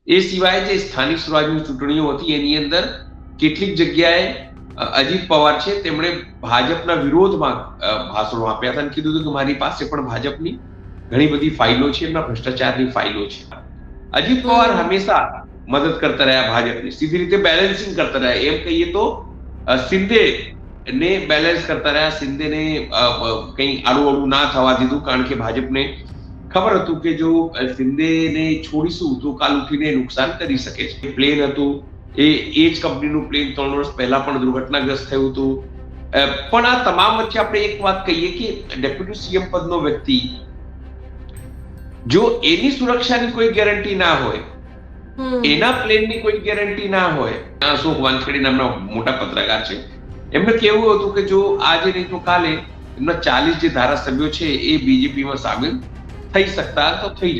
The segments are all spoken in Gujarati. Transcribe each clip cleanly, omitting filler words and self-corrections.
એ સિવાય જે સ્થાનિક સ્વરાજની ચૂંટણીઓ હતી એની અંદર કેટલીક જગ્યાએ અજીત પવાર છે તેમણે ભાજપના વિરોધમાં ભાષણો આપ્યા હતા અને કીધું હતું કે મારી પાસે પણ ભાજપની ઘણી બધી ફાઇલો છે, એમના ભ્રષ્ટાચારની ફાઇલો છે. અજીત પવાર હંમેશા મદદ કરતા રહ્યા ભાજપની, સીધી રીતે બેલેન્સિંગ કરતા રહ્યા. એમ કહીએ તો શિંદે ને બેલેન્સ કરતા રહ્યા. શિંદેને કંઈ આડું ના થવા દીધું, કારણ કે ભાજપને ખબર હતું કે જો શિંદેને છોડીશું તો કાલ ઉઠીને નુકસાન કરી શકે છે. પ્લેન હતું એ જ કંપનીનું પ્લેન 3 વર્ષ પહેલા પણ દુર્ઘટનાગ્રસ્ત થયું હતું. પણ આ તમામ વચ્ચે આપણે એક વાત કહીએ કે ડેપ્યુટી સીએમ પદનો વ્યક્તિ જો એની સુરક્ષાની કોઈ ગેરંટી ના હોય, એના પ્લેનની કોઈ ગેરંટી ના હોય. અશોક વાનખેડે નામના મોટા પત્રકાર છે, એમને કેવું હતું કે જો આજે નહીં તો કાલે એમના 40 જે ધારાસભ્યો છે એ બીજેપીમાં સામેલ થઈ શકતા તો થઈ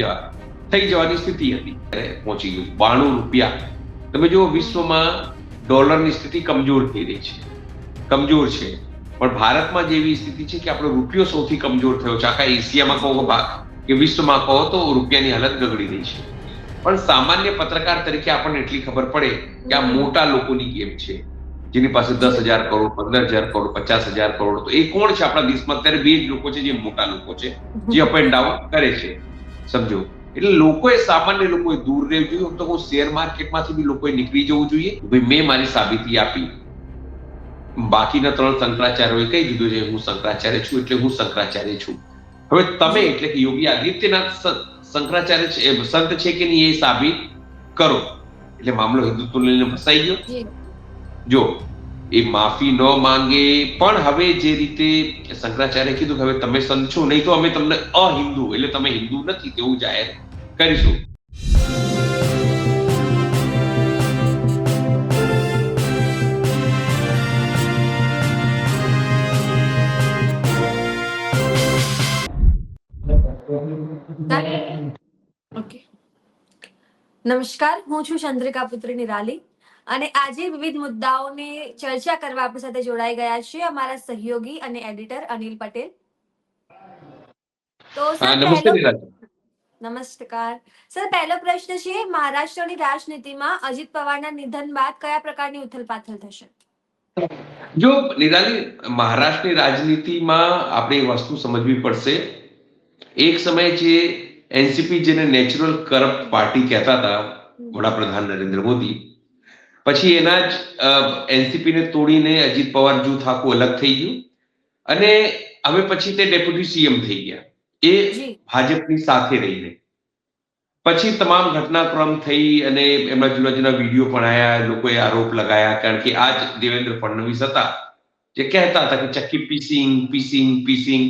જવાની સ્થિતિ હતી. પહોંચી ગયું 92 રૂપિયા. તમે જો વિશ્વમાં ડોલરની સ્થિતિ કમજોર થઈ રહી છે, કમજોર છે, પણ ભારતમાં જેવી સ્થિતિ છે કે આપણો રૂપિયો સૌથી કમજોર થયો છે. આખા એશિયામાં કહો કે વિશ્વમાં કહો તો રૂપિયાની હાલત બગડી રહી છે. પણ સામાન્ય પત્રકાર તરીકે આપણને એટલી ખબર પડે કે આ મોટા લોકોની ગેમ છે, જેની પાસે 10,000 કરોડ, 15,000 કરોડ, 50,000 કરોડ. તો એ કોણ છે આપણા દેશમાં? અત્યારે બે જ લોકો છે જે મોટા લોકો છે, જે અપ એન્ડ ડાઉન કરે છે. સમજો, એટલે લોકોએ, સામાન્ય લોકોએ દૂર રહેવું જોઈએ. તો હું શેર માર્કેટમાંથી બી લોકોએ નીકળી જવું જોઈએ. ભાઈ મેં મારી સાબિતી આપી, બાકીના 3 શંકરાચાર્યોએ કહી દીધું છે હું શંકરાચાર્ય છું એટલે હું શંકરાચાર્ય છું. હવે તમે એટલે કે યોગી આદિત્યનાથ શંકરાચાર્ય છે, સંત છે કે નહીં એ સાબિત કરો. એટલે મામલો હિન્દુત્વ લઈને ફસાઈ ગયો. જો એ માફી ન માંગે, પણ હવે જે રીતે શંકરાચાર્ય કીધું કે હવે તમે સંત છો, નહીં તો અમે તમને અહિન્દુ, એટલે તમે હિન્દુ નથી તેવું જાહેર કરીશું. નમસ્કાર, હું છું ચંદ્રિકા પુત્રી નિરાલી અને આજે વિવિધ મુદ્દાઓને ચર્ચા કરવા આપણી સાથે જોડાઈ ગયા છે અમારા સહયોગી અને એડિટર અનિલ પટેલ. તો નમસ્કાર સર, પહેલો પ્રશ્ન છે, મહારાષ્ટ્રની રાજનીતિમાં અજીત પવારના નિધન બાદ કયા પ્રકારની ઉથલપાથલ થશે? જો નિરાલી, મહારાષ્ટ્રની રાજનીતિમાં આપણે વસ્તુ સમજવી પડશે. એક સમય જે એનસીપી, જેને નેચરલ કરપ્ટ પાર્ટી કહેતા હતા વડાપ્રધાન નરેન્દ્ર મોદી, પછી એના જ એનસીપી ને તોડીને અજીત પવાર જૂથ આખું અલગ થઈ ગયું અને હવે પછી તે ડેપ્યુટી સીએમ થઈ ગયા, એ ભાજપની સાથે રહીને. પછી તમામ ઘટનાક્રમ થઈ અને એમના જુદા જુદા વિડીયો પણ આવ્યા, લોકોએ આરોપ લગાયા, કારણ કે આ જ દેવેન્દ્ર ફડણવીસ હતા જે કહેતા હતા કે ચક્કી પીસિંગ પીસિંગ પીસિંગ.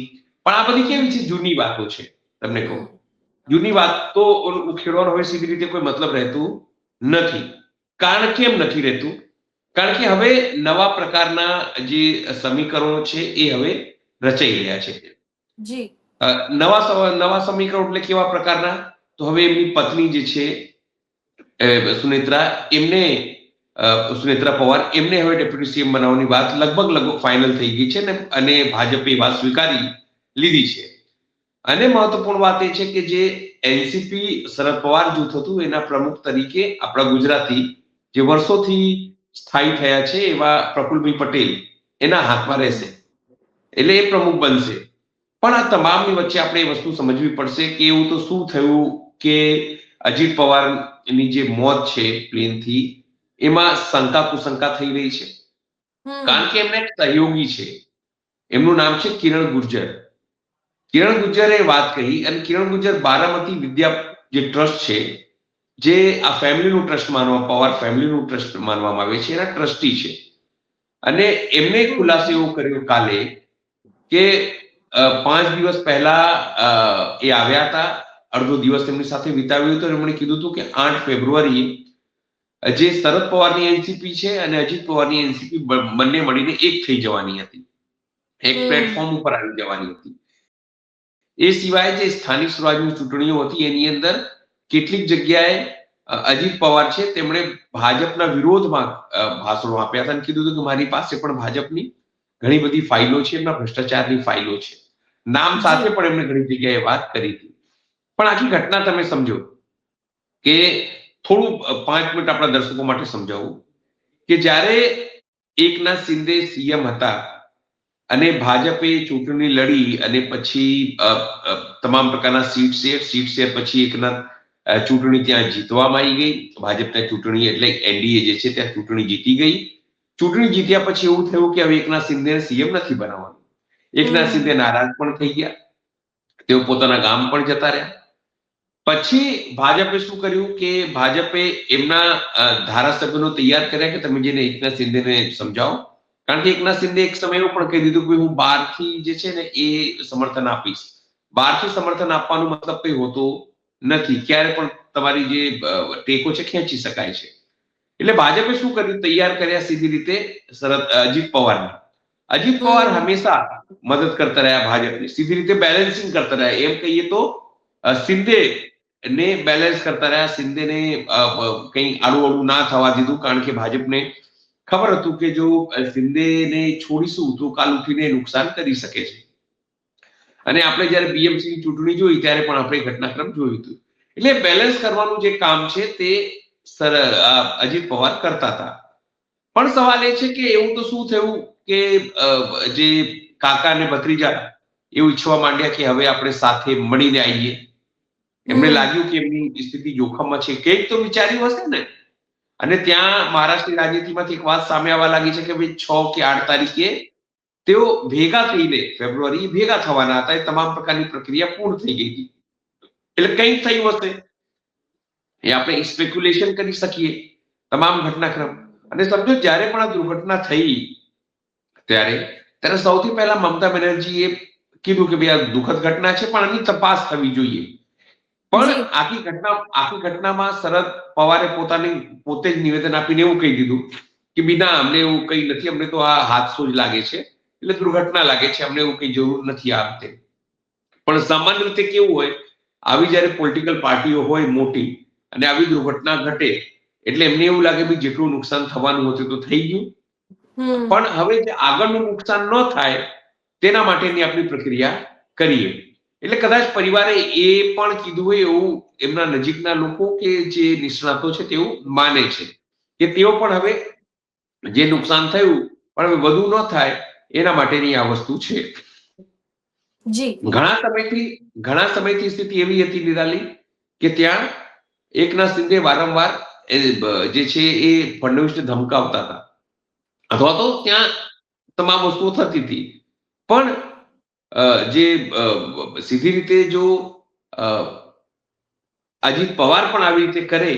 પણ આ બધી કેવી છે, જૂની વાતો છે. તમને કહું, જૂની વાતો ઉખેડવાનો હવે સીધી રીતે કોઈ મતલબ રહેતું નથી. કારણ કેમ નથી રહેતું? કારણ કે હવે નવા પ્રકારના જે સમીકરણો છે એ હવે રચાઈ રહ્યા છે. નવા સમીકરણો એટલે કેવા પ્રકારના? તો હવે એમની પત્ની જે છે સુનેત્રા પવાર, એમને હવે ડેપ્યુટી સીએમ બનાવવાની વાત લગભગ ફાઇનલ થઈ ગઈ છે અને ભાજપે વાત સ્વીકારી લીધી છે. અને મહત્વપૂર્ણ વાત એ છે કે જે એનસીપી શરદ પવાર જૂથ હતું એના પ્રમુખ તરીકે આપણા ગુજરાતી જે વર્ષોથી સ્થાયી થયા છે એવા પ્રફુલભાઈ પટેલ એના હાથમાં રહેશે, એટલે એ પ્રમુખ બનશે. પણ આ તમામની વચ્ચે આપણે એ વસ્તુ સમજવી પડશે કે એવું તો શું થયું કે અજીત પવારની જે મોત છે પ્લેનથી, એમાં શંકા કુશંકા થઈ રહી છે. કારણ કે એમને એક સહયોગી છે, એમનું નામ છે કિરણ ગુર્જર. કિરણ ગુર્જરે વાત કહી, અને કિરણ ગુર્જર બારામતી વિદ્યા જે ટ્રસ્ટ છે, જે આ ફેમિલીનું ટ્રસ્ટ પવાર ફેમિલીનું ટ્રસ્ટ માનવામાં આવે છે, એના ટ્રસ્ટી છે. અને એમને ખુલાસો એવો કર્યો કાલે કે 5 દિવસ પહેલા એ આવ્યા હતા, અડધો દિવસ એમની સાથે વિતાવ્યો હતો. એમણે કીધું હતું કે 8 ફેબ્રુઆરીએ જે શરદ પવારની એનસીપી છે અને અજીત પવારની એનસીપી બંને મળીને એક થઈ જવાની હતી, એક પ્લેટફોર્મ ઉપર આવી જવાની હતી. એ સિવાય જે સ્થાનિક સ્વરાજની ચૂંટણીઓ હતી એની અંદર કેટલીક જગ્યાએ અજીત પવાર છે તેમણે ભાજપના વિરોધમાં ભાષણો આપ્યા હતા અને કીધું હતું કે મારી પાસે પણ ભાજપની ઘણી બધી ફાઇલો છે, એમના ભ્રષ્ટાચારની ફાઇલો છે. નામ સાથે પણ એમણે ઘણી જગ્યાએ વાત કરી હતી. પણ આખી ઘટના તમે સમજો કે થોડું 5 મિનિટ આપણા દર્શકો માટે સમજાવું કે જ્યારે એકનાથ શિંદે સીએમ હતા અને ભાજપે ચૂંટણી લડી અને પછી તમામ પ્રકારના સીટ શેર પછી એકનાથ ચૂંટણી ત્યાં જીતવામાં આવી ગઈ. ભાજપના ચૂંટણી એટલે એનડીએ જે છે ત્યાં ચૂંટણી જીતી ગઈ. ચૂંટણી જીત્યા પછી એવું થયું કે હવે એકનાથ શિંદેને સીએમ નથી બનાવવાનું. એકનાથ શિંદે નારાજ પણ થઈ ગયા. તેઓ પોતાના ગામ પણ જતા રહ્યા. પછી ભાજપે શું કર્યું કે ભાજપે એમના ધારાસભ્યોનો તૈયાર કર્યા કે તમે જેને એકનાથ શિંદેને સમજાવો. કારણ કે એકનાથ શિંદે એક સમય એવું પણ કહી દીધું કે હું બહારથી જે છે ને એ સમર્થન આપીશ. બહારથી સમર્થન આપવાનો મતલબ કઈ હોતો નથી. ક્યારે પણ તમારી જે ટેકો છે ખેંચી શકાય છે. એટલે ભાજપે શું કર્યું, તૈયાર કર્યા સીધી રીતે અજીત પવારને. અજીત પવાર હંમેશા મદદ કરતા રહ્યા ભાજપની, સીધી રીતે બેલેન્સિંગ કરતા રહ્યા. એમ કહીએ તો શિંદે ને બેલેન્સ કરતા રહ્યા. શિંદેને કંઈ આડું ના થવા દીધું. કારણ કે ભાજપને ખબર હતું કે જો શિંદેને છોડીશું તો કાલ ઉઠીને નુકસાન કરી શકે છે. અને આપણે જયારે બીએમસી ની ચૂંટણી જોઈ ત્યારે પણ આપણે ઘટનાક્રમ જોયું હતું. એટલે બેલેન્સ કરવાનું જે કામ છે તે અજીત પવાર કરતા હતા. પણ સવાલ એ છે કે એવું તો શું થયું કે જે કાકા અને ભત્રીજા એવું ઈચ્છવા માંડ્યા કે હવે આપણે સાથે મળીને આવીએ. એમને લાગ્યું કે એમની સ્થિતિ જોખમમાં છે. કંઈક તો વિચાર્યું હશે ને. અને ત્યાં મહારાષ્ટ્રની રાજનીતિમાંથી એક વાત સામે આવવા લાગી છે કે ભાઈ 6 કે 8 તારીખે તેઓ ભેગા થઈને ફેબ્રુઆરી ભેગા થવાના હતા. એ તમામ પ્રકારની પ્રક્રિયા પૂર્ણ થઈ ગઈ હતી. એટલે કંઈક થયું હશે એ આપણે સ્પેક્યુલેશન કરી શકીએ તમામ ઘટનાક્રમ. અને સમજો જ્યારે પણ આ દુર્ઘટના થઈ ત્યારે સૌથી પહેલા મમતા બેનર્જીએ કીધું કે ભાઈ આ દુઃખદ ઘટના છે પણ આની તપાસ થવી જોઈએ. પણ આખી ઘટનામાં શરદ પવારે પોતે જ નિવેદન આપીને એવું કહી દીધું કે બીના અમને એવું કઈ નથી, અમને તો આ હાદસો જ લાગે છે, એટલે દુર્ઘટના લાગે છે, અમને એવું કઈ જરૂર નથી આ વખતે. પણ સામાન્ય રીતે કેવું હોય, આવી જયારે પોલિટિકલ પાર્ટીઓ હોય મોટી અને આવી દુર્ઘટના ઘટે એટલે એમને એવું લાગે ભાઈ જેટલું નુકસાન થવાનું હતું તો થઈ ગયું. પણ હવે જે આગળનું નુકસાન ન થાય તેના માટેની આપણી પ્રક્રિયા કરીએ. એટલે કદાચ પરિવારે એ પણ કીધું હોય એવું એમના નજીકના લોકો કે જે નિષ્ણાતો છે તેવું માને છે કે તેઓ પણ હવે જે નુકસાન થયું પણ હવે વધુ ન થાય એના માટેની આ વસ્તુ છે. ઘણા સમયથી સ્થિતિ એવી હતી નિરાલી કે ત્યાં એકનાથ શિંદે વારંવાર જે છે એ ફડણવીસને ધમકાવતા હતા અથવા તો ત્યાં તમામ વસ્તુઓ થતી હતી. પણ જે સીધી રીતે જો અજીત પવાર પણ આવી રીતે કરે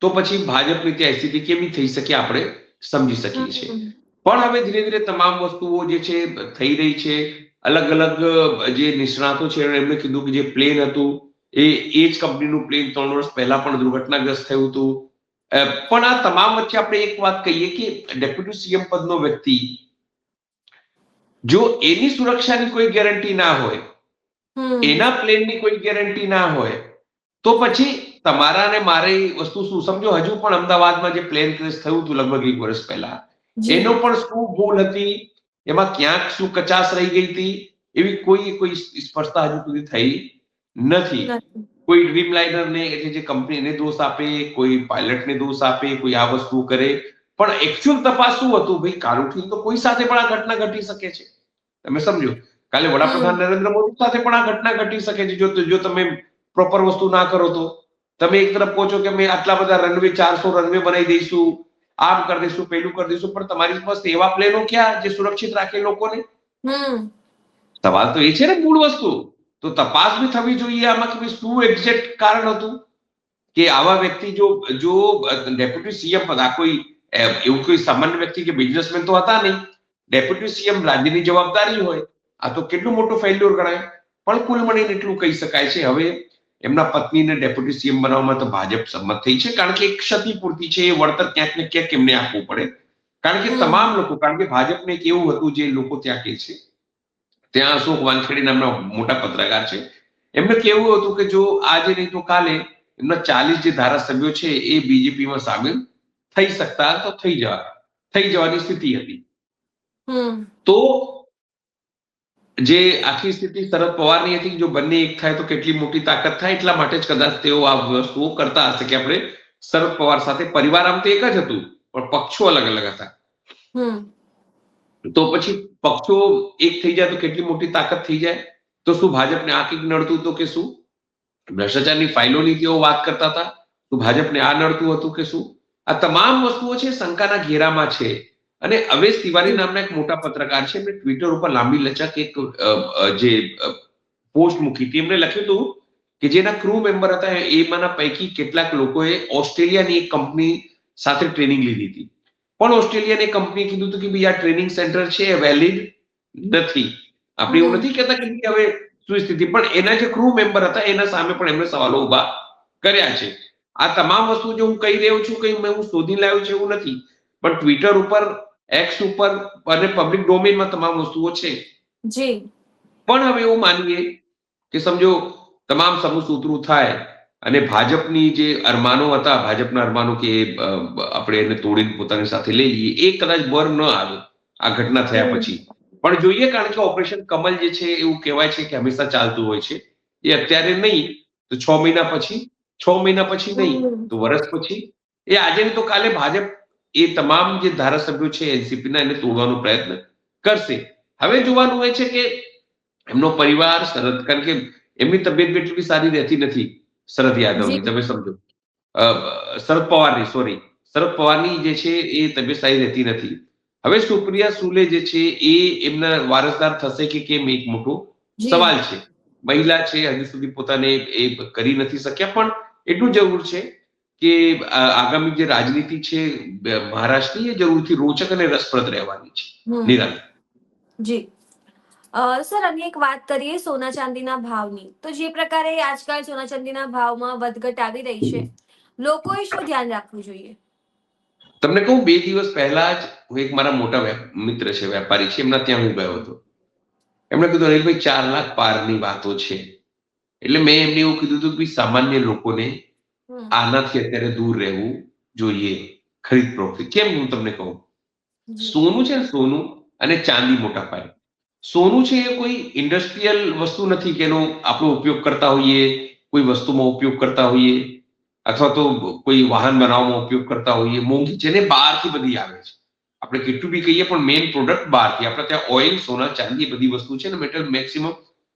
તો પછી ભાજપની ત્યાં સ્થિતિ કેવી થઈ શકે આપણે સમજી શકીએ છીએ. પણ હવે ધીરે ધીરે તમામ વસ્તુઓ જે છે થઈ રહી છે. અલગ અલગ જે નિષ્ણાતો છે એમણે કીધું કે જે પ્લેન હતું એ જ કંપનીનું પ્લેન 3 વર્ષ પહેલા પણ દુર્ઘટનાગ્રસ્ત થયું હતું. પણ આ તમામ વચ્ચે આપણે એક વાત કહીએ કે ડેપ્યુટી સીએમ પદનો વ્યક્તિ જો એની સુરક્ષાની કોઈ ગેરંટી ના હોય, એના પ્લેનની કોઈ ગેરંટી ના હોય તો પછી તમારા ને મારે વસ્તુ શું સમજો. હજુ પણ અમદાવાદમાં જે પ્લેન ક્રેશ થયું હતું લગભગ 1 વર્ષ પહેલા, એનો પણ શું ભૂલ હતી, એમાં ક્યાંક શું કચાશ રહી ગઈ હતી, એવી કોઈ સ્પષ્ટતા હજુ સુધી થઈ નથી. કોઈ ડ્રીમ લાઇનરને એટલે જે કંપનીને દોષ આપે, કોઈ પાયલટને દોષ આપે, કોઈ આ વસ્તુ કરે, પણ એકચ્યુઅલ તપાસ શું હતું ભાઈ કાલ ઉઠીને તો કોઈ સાથે પણ આ ઘટના ઘટી શકે છે. તમે સમજો કાલે વડાપ્રધાન નરેન્દ્ર મોદી સાથે પણ આ ઘટના ઘટી શકે છે જો તમે પ્રોપર વસ્તુ ના કરો તો. તમે એક તરફ કહો છો કે અમે આટલા બધા રનવે 400 રનવે બનાવી દઈશું, આમ કરી દઈશું, પેલું કરી દઈશું, પણ તમારી પાસે એવા પ્લેનો ક્યાં જે સુરક્ષિત રાખે લોકોને? સવાલ તો એ છે ને મૂળ વસ્તુ. તો તપાસ બી થવી જોઈએ આમાં કે શું એક્ઝેક્ટ કારણ હતું કે આવા વ્યક્તિ જો ડેપ્યુટી સીએમ પદ, આ કોઈ એવું કોઈ સામાન્ય વ્યક્તિ કે બિઝનેસમેન તો હતા નહીં. ડેપ્યુટી સીએમ રાજ્યની જવાબદારી હોય, આ તો કેટલું મોટું ફેલ્યોર ગણાય. પણ કુલ મળીને એટલું કહી શકાય છે હવે એમના પત્નીને ડેપ્યુટી સીએમ બનાવવામાં તો ભાજપ સંમત થઈ છે. કારણ કે એક ક્ષતિપૂર્તિ છે, એ વળતર ક્યાંક ને ક્યાંક એમને આપવું પડે. કારણ કે તમામ લોકો, કારણ કે ભાજપને એક એવું હતું જે લોકો ત્યાં કહે છે, ત્યાં અશોક વાનખેડે નામના મોટા પત્રકાર છે, એમને કેવું હતું કે જો આજે નહીં તો કાલે એમના 40 જે ધારાસભ્યો છે એ બીજેપીમાં સામેલ થઈ શકતા તો થઈ જવાની સ્થિતિ હતી. તો જે આખી સ્થિતિ શરદ પવારની હતી, જો બંને એક થાય તો કેટલી મોટી તાકાત થાય, એટલા માટે જ કદાચ તેઓ આ વસ્તુઓ કરતા હશે કે આપણે શરદ પવાર સાથે પરિવાર આમ તો એક જ હતું, પણ પક્ષો અલગ અલગ હતા. તો પછી પક્ષો એક થઈ જાય તો કેટલી મોટી તાકાત થઈ જાય. તો શું ભાજપને આ કંઈક નડતું હતું કે શું? ભ્રષ્ટાચારની ફાઇલોની તેઓ વાત કરતા હતા, તો ભાજપને આ નડતું હતું કે શું? આ તમામ વસ્તુઓ છે શંકાના ઘેરામાં છે. અને અવેશ તિવારી નામના એક મોટા પત્રકાર છે, એમણે ટ્વિટર ઉપર લાંબી લચક એક જે પોસ્ટ મૂકી હતી. એમણે લખ્યું હતું કે જેના ક્રૂ મેમ્બર હતા એમાંના પૈકી કેટલાક લોકોએ ઓસ્ટ્રેલિયાની એક કંપની સાથે ટ્રેનિંગ લીધી હતી, પણ ઓસ્ટ્રેલિયાની કંપનીએ કીધું હતું કે ભાઈ આ ટ્રેનિંગ સેન્ટર છે એ વેલિડ નથી. આપણે એવું નથી કહેતા કે હવે શું સ્થિતિ, પણ એના જે ક્રૂ મેમ્બર હતા એના સામે પણ એમણે સવાલો ઉભા કર્યા છે. આ તમામ વસ્તુ જો હું કહી રહ્યો છું કે હું શોધી લાવ્યો છું એવું નથી, પણ ટ્વિટર ઉપર, એક્સ ઉપર અને પબ્લિક ડોમેનમાં તમામ વસ્તુઓ છે. પણ હવે એવું માનીએ કે સમજો તમામ સમસૂત્રું થાય અને ભાજપની જે અરમાનો હતા, ભાજપના અરમાનો કે આપણે એને તોડીને પોતાની સાથે લઈ લઈએ, એ કદાચ બર ન આવે આ ઘટના થયા પછી. પણ જોઈએ, કારણ કે ઓપરેશન કમલ જે છે એવું કહેવાય છે કે હંમેશા ચાલતું હોય છે. એ અત્યારે નહીં તો 6 મહિના પછી, 6 મહિના પછી નહીં તો વર્ષ પછી, એ આજે તો કાલે ભાજપ એ તમામ જે ધારાસભ્યો છે એનસીપીના એને તોડવાનો પ્રયત્ન કરશે. હવે જોવાનું હોય છે કે એમનો પરિવાર, શરદ, કારણ કે એમની તબિયત એટલી સારી રહેતી નથી શરદ યાદવની, તમે સમજો, શરદ પવારની, સોરી, શરદ પવારની જે છે એ તબિયત સારી રહેતી નથી. હવે સુપ્રિયા સુલે જે છે એ એમના વારસદાર થશે કે કેમ, એક મોટો સવાલ છે. મહિલા છે, હજુ સુધી પોતાને એ કરી નથી શક્યા, પણ એટલું જરૂર છે કે આગામી જે રાજનીતિ છે મહારાષ્ટ્રની, એ જરૂરથી રોચક અને રસપ્રદ રહેવાની છે. નિરાલી જી સર, અને એક વાત કરીએ સોના ચાંદીના ભાવની, તો જે પ્રકારે આજકાલ સોના ચાંદીના ભાવમાં વધઘટ આવી રહી છે, લોકોએ શું ધ્યાન રાખવું જોઈએ? તમને કહું, 2 દિવસ પહેલા જ હું એક મારા મોટા મિત્ર છે, વેપારી છે, એમના ત્યાં હું ગયો હતો. એમણે કીધું અનિલભાઈ 4 લાખ પારની વાતો છે. એટલે મેં એમને એવું કીધું હતું કે સામાન્ય લોકોને આનાથી અત્યારે દૂર રહેવું જોઈએ. ખરીદ પ્રવૃત્તિ કેમ, હું તમને કહું, સોનું છે ને, સોનું અને ચાંદી મોટા પાયે. સોનું છે એ કોઈ ઇન્ડસ્ટ્રીયલ વસ્તુ નથી કે એનો આપણો ઉપયોગ કરતા હોઈએ, કોઈ વસ્તુમાં ઉપયોગ કરતા હોઈએ, અથવા તો કોઈ વાહન બનાવવામાં ઉપયોગ કરતા હોઈએ. મોંઘી છે ને, બહારથી બધી આવે છે. આપણે કેટલું બી કહીએ પણ મેઇન પ્રોડક્ટ બહારથી. આપણે ત્યાં ઓઇલ, સોના, ચાંદી બધી વસ્તુ છે ને, મેટલ મેક્સિમમ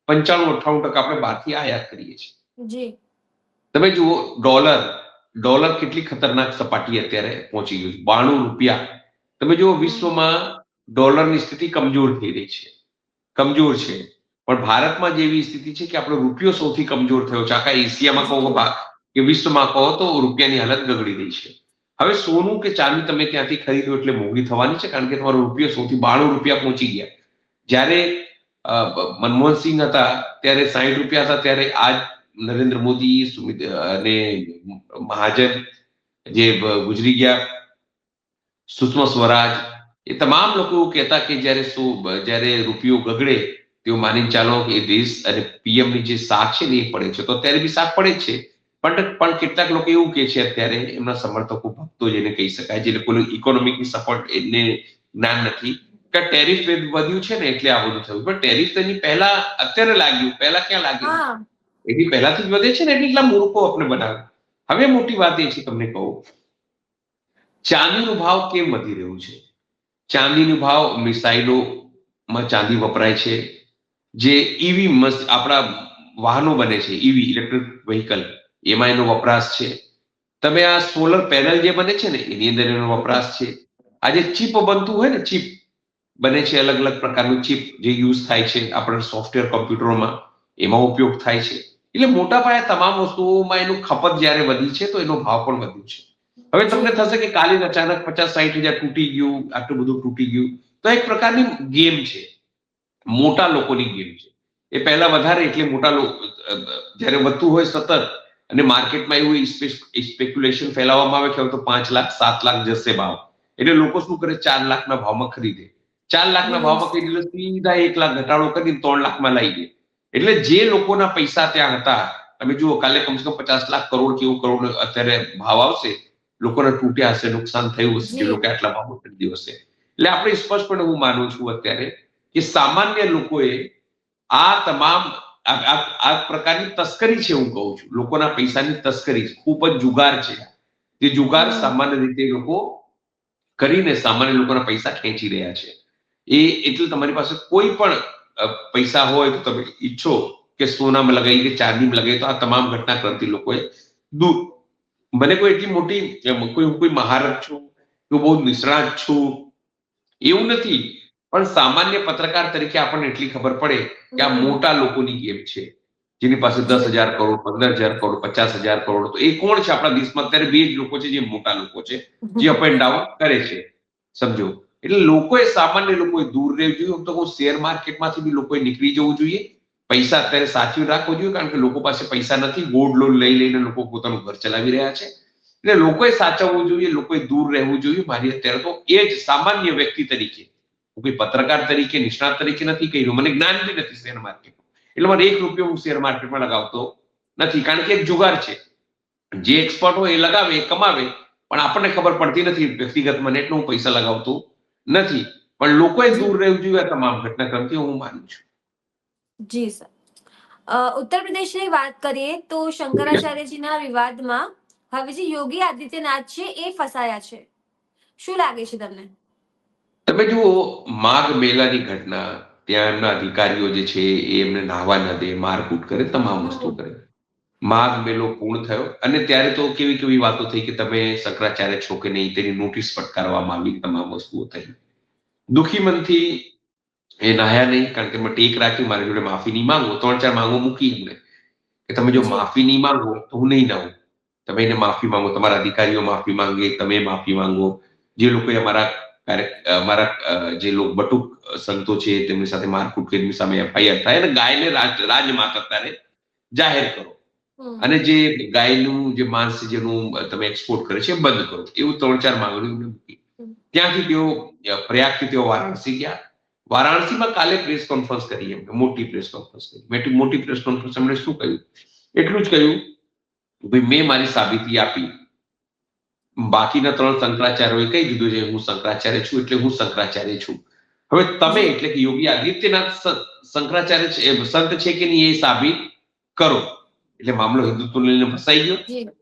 95-98% આપણે બહારથી આયાત કરીએ છીએ. તમે જુઓ, ડોલર કેટલી ખતરનાક સપાટી અત્યારે પહોંચી ગયું છે, 92 રૂપિયા. તમે જુઓ, વિશ્વમાં ડોલરની સ્થિતિ કમજોર થઈ રહી છે, કમજોર છે. પણ ભારતમાં જેવી સ્થિતિ છે કે આપણો રૂપિયો સૌથી કમજોર થયો છે. આખા એશિયામાં કહો કે વિશ્વમાં કહો તો રૂપિયાની હાલત ગગડી રહી છે. હવે સોનું કે ચાંદી તમે ત્યાંથી ખરીદો એટલે મોંઘી થવાની છે, કારણ કે તમારો રૂપિયો સૌથી 92 રૂપિયા પહોંચી ગયા. જ્યારે મનમોહનસિંહ હતા ત્યારે 60 રૂપિયા હતા, ત્યારે આજ નરેન્દ્ર મોદી અને મહાજન જે ગુજરી ગયા, સુષ્મા સ્વરાજ, એ તમામ લોકો એવું કહેતા કે જ્યારે રૂપિયો ગગડે તેઓ માની ચાલો કે એ દેશ અને પીએમ ની જે શાખ છે ને એ પડે છે. તો અત્યારે બી શાખ પડે જ છે, પણ કેટલાક લોકો એવું કે છે અત્યારે, એમના સમર્થકો, ભક્તો જેને કહી શકાય, જે લોકોને ઇકોનોમિકની સપોર્ટ એને જ્ઞાન નથી, કે ટેરિફ વધ્યું છે ને એટલે આ બધું થયું. પણ ટેરિફ તેની પહેલા અત્યારે લાગ્યું, પહેલા ક્યાં લાગ્યું? એની પહેલાથી જ વધે છે ને, એટલા મૂર્ખો આપણે બનાવે. હવે મોટી વાત એ છે, તમને કહું, ચાંદીનો ભાવ કેમ વધી રહ્યું છે? ચાંદીનો ભાવ, મિસાઇલોમાં ચાંદી વપરાય છે, જે ઈવી આપણા વાહનો બને છે, ઈવી ઇલેક્ટ્રિક વ્હીકલ, એમાં એનો વપરાશ છે. તમે આ સોલર પેનલ જે બને છે ને, એની અંદર એનો વપરાશ છે. આ જે ચીપ બનતું હોય ને, ચીપ બને છે, અલગ અલગ પ્રકારનું ચીપ જે યુઝ થાય છે આપણા સોફ્ટવેર કોમ્પ્યુટરોમાં, એમાં ઉપયોગ થાય છે. એટલે મોટા પાયે તમામ વસ્તુઓમાં એનું ખપત જ્યારે વધી છે તો એનો ભાવ પણ વધ્યો છે. હવે તમને થશે કે કાલે અચાનક 50-60 હજાર તૂટી ગયું, આટલું બધું તૂટી ગયું, તો એક પ્રકારની ગેમ છે, મોટા લોકોની ગેમ છે. એ પહેલા વધારે, એટલે મોટા લોકો જ્યારે વધતું હોય સતત, અને માર્કેટમાં એવું સ્પેક્યુલેશન ફેલાવવામાં આવે કે તો 5 લાખ 7 લાખ જશે ભાવ, એટલે લોકો શું કરે, 4 લાખના ભાવમાં ખરીદે. 4 લાખના ભાવમાં ખરીદે, સીધા 1 લાખ ઘટાડો કરીને 3 લાખમાં લાવી દે. એટલે જે લોકોના પૈસા ત્યાં હતા, તમે જુઓ કાલે કમસે કમ 50 લાખ કરોડ કેવું કરોડ અત્યારે ભાવ આવશે, લોકોને તૂટ્યા હશે, નુકસાન થયું હશે, જે લોકો આટલા ભાવ ખરીદ્યો હશે. એટલે આપણે સ્પષ્ટપણે હું માનું છું અત્યારે કે સામાન્ય લોકોએ આ તમામ આ પ્રકારની તસ્કરી છે, હું કહું છું, લોકોના પૈસાની તસ્કરી, ખૂબ જ જુગાર છે. જે જુગાર સામાન્ય રીતે લોકો કરીને સામાન્ય લોકોના પૈસા ખેંચી રહ્યા છે. એટલે તમારી પાસે કોઈ પણ પૈસા હોય તો તમે ઈચ્છો કે સોનામાં લગાવી કે ચાંદીમાં લગાવી, તો આ તમામ ઘટનાક્રમથી લોકોએ દૂર. મને કોઈ એટલી મોટી કોઈ મહારથ છું કે બહુ નિષ્ણાત છું એવું નથી, પણ સામાન્ય પત્રકાર તરીકે આપણને એટલી ખબર પડે કે આ મોટા લોકોની ગેમ છે, જેની પાસે 10,000 કરોડ, 15,000 કરોડ, 50,000 કરોડ. તો એ કોણ છે આપણા દેશમાં? અત્યારે બે જ લોકો છે જે મોટા લોકો છે, જે અપ એન્ડ ડાઉન કરે છે. સમજો? એટલે લોકોએ, સામાન્ય લોકોએ દૂર રહેવું જોઈએ. હું તો કહું શેર માર્કેટમાંથી બી લોકોએ નીકળી જવું જોઈએ. પૈસા અત્યારે સાચવી રાખવો જોઈએ, કારણ કે લોકો પાસે પૈસા નથી. ગોલ્ડ લોન લઈ લઈને લોકો પોતાનું ઘર ચલાવી રહ્યા છે. એટલે લોકોએ સાચવવું જોઈએ, લોકોએ દૂર રહેવું જોઈએ. મારી અત્યારે તો એ જ સામાન્ય વ્યક્તિ તરીકે, હું કોઈ પત્રકાર તરીકે, નિષ્ણાત તરીકે નથી કહી રહ્યો, મને જ્ઞાન બી નથી શેર માર્કેટ, એટલે મને 1 રૂપિયો હું શેર માર્કેટમાં લગાવતો નથી, કારણ કે એક જુગાર છે. જે એક્સપર્ટ હોય એ લગાવે, એ કમાવે, પણ આપણને ખબર પડતી નથી. વ્યક્તિગત મને એટલું હું પૈસા લગાવતો નથી, પણ લોકોએ દૂર રહેવું જોઈએ આ તમામ ઘટનાક્રમથી, હું માનું છું. જી સર. ઉત્તર પ્રદેશની વાત કરીએ તો શંકરાચાર્યજીના વિવાદમાં હવે જે યોગી આદિત્યનાથ છે એ ફસાયા છે. શું લાગે છે તમને? તમે જુઓ, માઘ મેલાની ઘટના, ત્યાં એમના અધિકારીઓ જે છે એ એમને નાહવા ન દે, મારકૂટ કરે, તમામ વસ્તુ કરે. માઘ મેલો પૂર્ણ થયો અને ત્યારે તો કેવી કેવી વાતો થઈ કે તમે શંકરાચાર્ય છો કે નહીં, તેની નોટિસ ફટકારવામાં આવી, તમામ વસ્તુઓ થઈ. દુઃખી મનથી એ નાહ્યા નહીં, કારણ કે મેં ટેક રાખી, મારી જોડે માફી નહીં માંગો. 3-4 માંગો મૂકી એમને કે તમે જો માફી નહીં માંગો તો હું નહીં નાહું. તમે એને માફી માંગો, તમારા અધિકારીઓ માફી માંગે, તમે માફી માંગો. જે લોકોએ અમારા જે લોકો બટુક સંતો છે તેમની સાથે મારકૂટ કરી, તેમની સામે એફઆઈઆર થાય અને ગાયને રાજમાતા ત્યારે જાહેર કરો. અને જે ગાયનું જે માંસ જેનું તમે એક્સપોર્ટ કરે છે એ બંધ કરો. એવું 3-4 માંગણીઓ મૂકી. ત્યાંથી તેઓ પ્રયાગથી તેઓ વારાણસી ગયા. વારાણસીમાં કાલે પ્રેસ કોન્ફરન્સ કરી, એમ મોટી પ્રેસ કોન્ફરન્સ કરી. મોટી પ્રેસ કોન્ફરન્સ એમણે શું કહ્યું? એટલું જ કહ્યું, ભાઈ મેં મારી સાબિતી આપી. બાકીના 3 શંકરાચાર્યોએ કહી દીધું છે હું શંકરાચાર્ય છું, એટલે હું શંકરાચાર્ય છું. હવે તમે, એટલે કે યોગી આદિત્યનાથ શંકરાચાર્ય છે, સંત છે કે નહીં એ સાબિત કરો. એટલે મામલો હિન્દુત્વને લઈને ફસાઈ ગયો.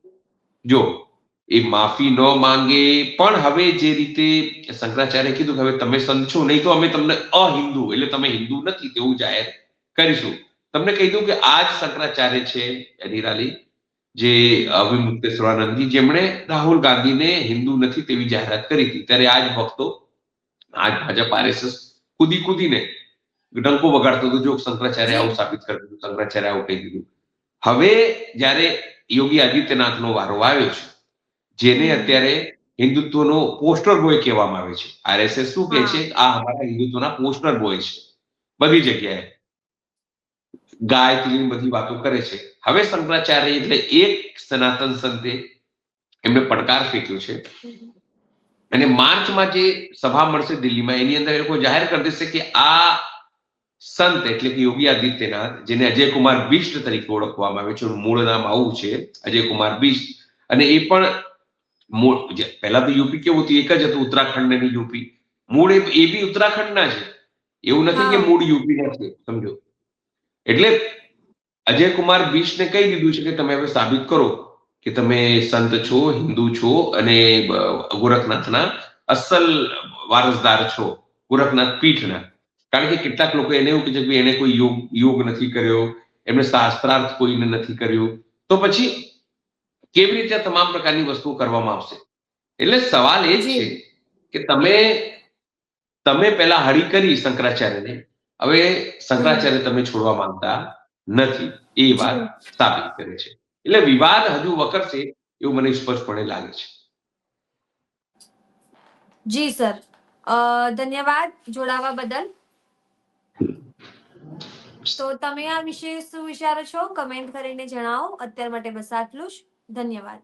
જો એ માફી ન માંગે, પણ હવે જે રીતે શંકરાચાર્ય કીધું કે હવે તમે સંત છો, નહીં તો અમે તમને અહિન્દુ, એટલે તમે હિન્દુ નથી તેવું જાહેર કરીશું. તમને કહી દઉં કે આ જ શંકરાચાર્ય છે નિરાલી, જે અવિમુક્તેશ્વરાનંદજી, જેમણે રાહુલ ગાંધીને હિન્દુ નથી તેવી જાહેરાત કરી હતી. ત્યારે આ જ ભક્તો, આ જ ભાજપ આરએસએસ કૂદીને ડંકો વગાડતો હતો, જો શંકરાચાર્ય આવું સાબિત કરી દીધું, શંકરાચાર્ય આવું કહી દીધું. હવે જ્યારે યોગી આદિત્યનાથનો વારો આવ્યો છે, જેને અત્યારે હિન્દુત્વનો પોસ્ટર બોય કહેવામાં આવે છે. આરએસએસ શું કહે છે? આ અમારા હિન્દુત્વના પોસ્ટર બોય છે. બધી જગ્યાએ ગાયથી લઈને બધી વાતો કરે છે. હવે શંકરાચાર્ય એટલે એક સનાતન સંતે એમને પડકાર ફેંક્યો છે, અને માર્ચમાં જે સભા મળશે દિલ્હીમાં, એની અંદર એ લોકો જાહેર કરી દેશે કે આ સંત એટલે કે યોગી આદિત્યનાથ, જેને અજય કુમાર બિષ્ટ તરીકે ઓળખવામાં આવે છે, મૂળ નામ આવું છે, અજય કુમાર બિષ્ટ. અને એ પણ પહેલા તો યુપી કેવું હતું? એક જ હતું, ઉત્તરાખંડની યુપી. મૂળ એ બી ઉત્તરાખંડના છે, એવું નથી કે મૂળ યુપીના છે. સમજો? એટલે અજય કુમાર બિષ્ટને કહી દીધું છે કે તમે હવે સાબિત કરો કે તમે સંત છો, હિન્દુ છો અને ગોરખનાથના અસલ વારસદાર છો, ગોરખનાથ પીઠના. કારણ કે કેટલાક લોકો એને એવું કહે છે કે એને કોઈ યોગ નથી કર્યો, એમને શાસ્ત્રાર્થ કોઈને નથી કર્યું, તો પછી કેવી રીતે તમામ પ્રકારની વસ્તુઓ કરવામાં આવશે? એટલે સવાલ એ જ છે કે તમે પહેલા હળી કરી શંકરાચાર્યને, હવે શંકરાચાર્ય તમે છોડવા માંગતા નથી, એ વાત સાબિત કરે છે. એટલે વિવાદ હજુ વકરશે એવું મને સ્પષ્ટપણે લાગે છે. જી સર, ધન્યવાદ જોડાવા બદલ. તો તમે આ વિશે શું વિચારો છો? કમેન્ટ કરીને જણાવો. અત્યાર માટે બસ આટલું જ. ધન્યવાદ.